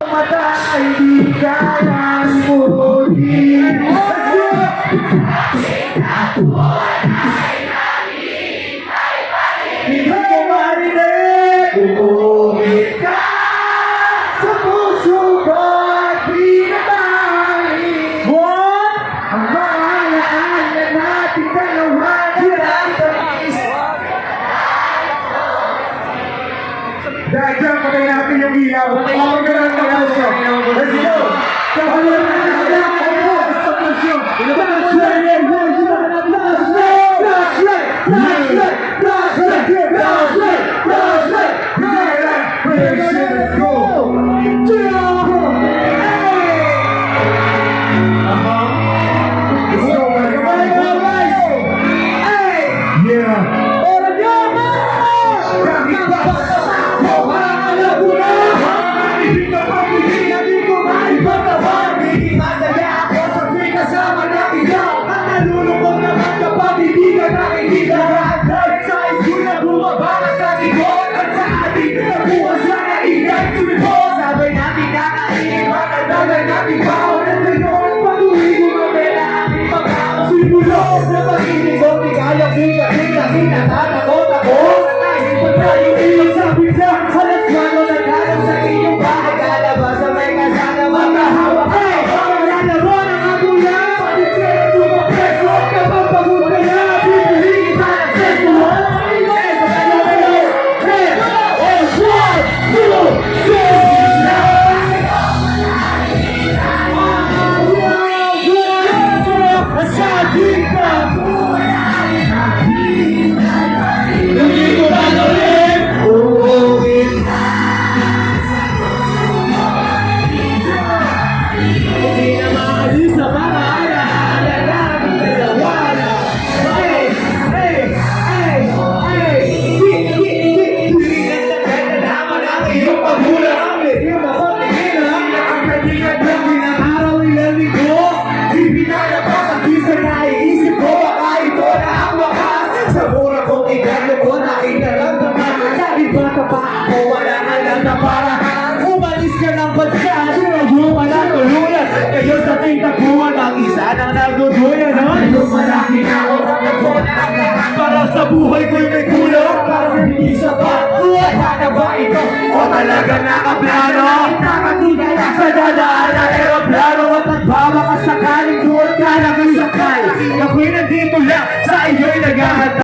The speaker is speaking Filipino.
mata ay di kayang imuhin. Hindi ko marinig, umumit ka sa puso ko at pinabalik. Ang mga alaan na natin dalawa hirang tamis. Dahil dyan, patay natin yung ilaw. Ang ganang kapuso. Let's go! Kapalan na natin ang sa puso. Umalis ka ng bansa, sinagyo pa na tuluyan. Kayo sa tingtaguan, ang isa nang nagduduyan. Ngayon malaki na ako para sa buhay ko'y may kulang. Para hindi sa patuwa, sana ba ito o talaga nakaplano? Sa dadaan ng aeroplano at nagbabaka sakaling doon ka nagsakay. Ako'y nandito lang, sa iyo'y naghahanda.